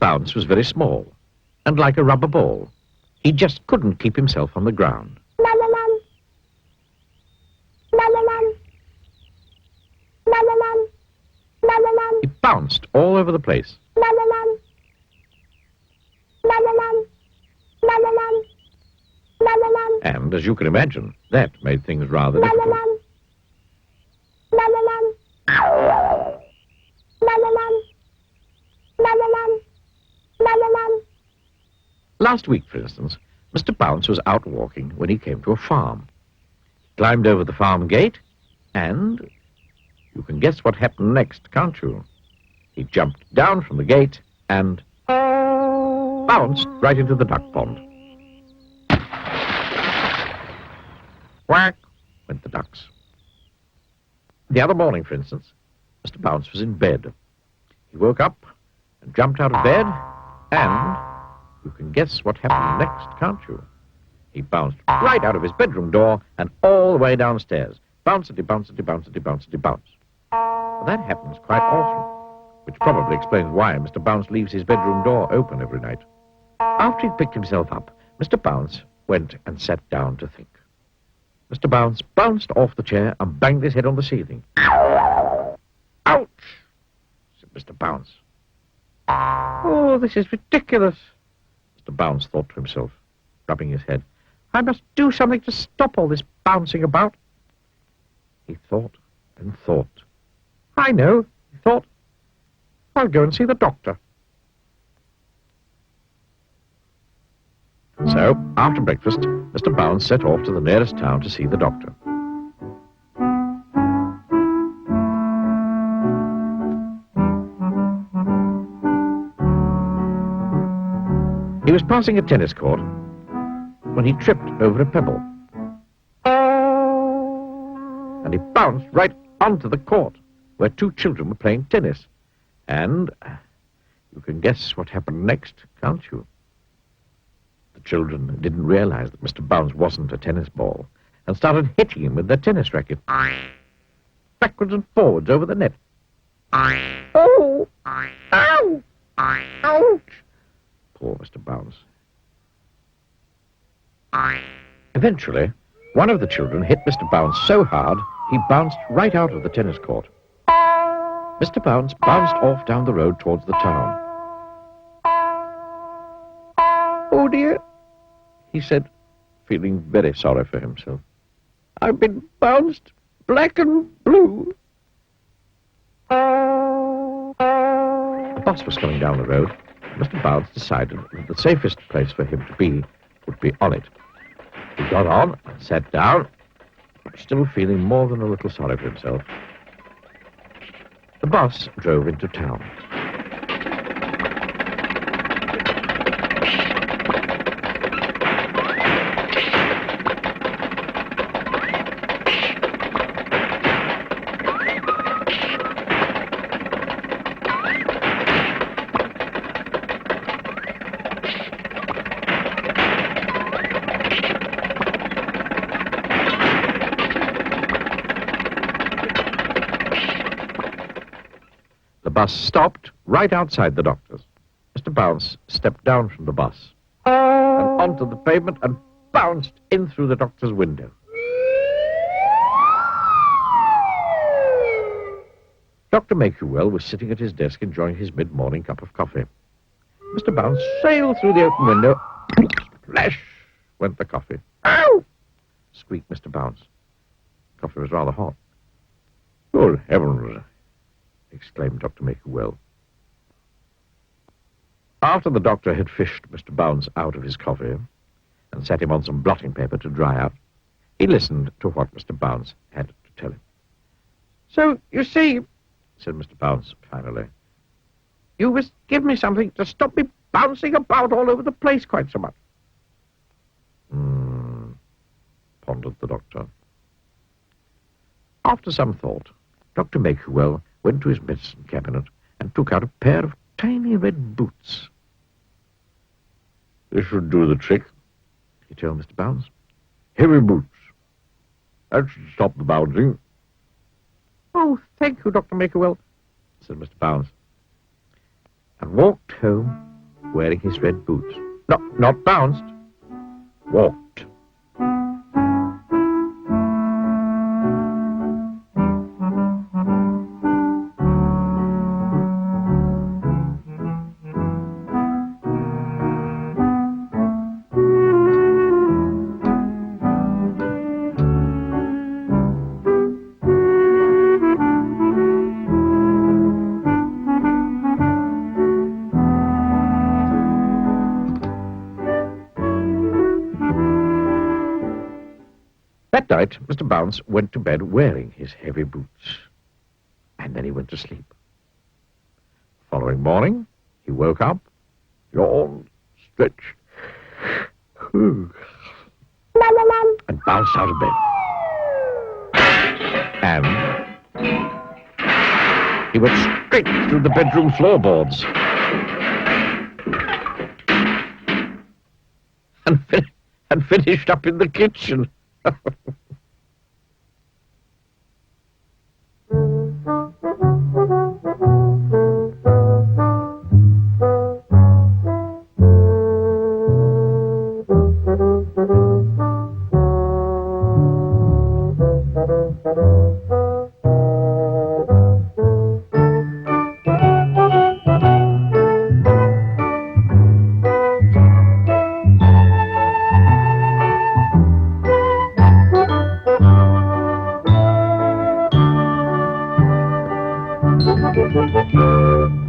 Bounce was very small, and like a rubber ball. He just couldn't keep himself on the ground. He bounced all over the place. And, as you can imagine, that made things rather difficult. Last week, for instance, Mr. Bounce was out walking when he came to a farm. He climbed over the farm gate, and you can guess what happened next, can't you? He jumped down from the gate and bounced right into the duck pond. Quack, went the ducks. The other morning, for instance, Mr. Bounce was in bed. He woke up and jumped out of bed, and you can guess what happened next, can't you? He bounced right out of his bedroom door and all the way downstairs. Bouncity, bouncity, bouncity, bouncity, bounce. Well, that happens quite often, which probably explains why Mr. Bounce leaves his bedroom door open every night. After he'd picked himself up, Mr. Bounce went and sat down to think. Mr. Bounce bounced off the chair and banged his head on the ceiling. Ouch, said Mr. Bounce. Oh, this is ridiculous, Mr. Bounce thought to himself, rubbing his head. I must do something to stop all this bouncing about. He thought and thought. I know, he thought. I'll go and see the doctor. So, after breakfast, Mr. Bounce set off to the nearest town to see the doctor. He was passing a tennis court when he tripped over a pebble. And he bounced right onto the court where two children were playing tennis. And you can guess what happened next, can't you? The children didn't realize that Mr. Bounce wasn't a tennis ball and started hitting him with their tennis racket. Backwards and forwards over the net. Oh! Ow! Ouch! Poor Mr. Bounce. Eventually, one of the children hit Mr. Bounce so hard, he bounced right out of the tennis court. Mr. Bounce bounced off down the road towards the town. Oh, dear, he said, feeling very sorry for himself. I've been bounced black and blue. The bus was coming down the road. Mr. Bounce decided that the safest place for him to be would be on it. He got on and sat down, still feeling more than a little sorry for himself. The bus drove into town. The bus stopped right outside the doctor's. Mr. Bounce stepped down from the bus and onto the pavement and bounced in through the doctor's window. Dr. Makewell was sitting at his desk enjoying his mid-morning cup of coffee. Mr. Bounce sailed through the open window. Splash went the coffee. Ow! Squeaked Mr. Bounce. Coffee was rather hot. Good heavens! Exclaimed Dr. Makewell. After the doctor had fished Mr. Bounce out of his coffee and set him on some blotting paper to dry out, he listened to what Mr. Bounce had to tell him. So, you see, said Mr. Bounce finally, you must give me something to stop me bouncing about all over the place quite so much. Pondered the doctor. After some thought, Dr. Makewell went to his medicine cabinet and took out a pair of tiny red boots. This should do the trick, he told Mr. Bounce. Heavy boots. That should stop the bouncing. Oh, thank you, Dr. Makewell, said Mr. Bounce, and walked home wearing his red boots. No, not bounced. Walked. That night, Mr. Bounce went to bed wearing his heavy boots. And then he went to sleep. Following morning, he woke up, yawned, stretched, and bounced out of bed. And he went straight through the bedroom floorboards. And finished up in the kitchen. Thank you.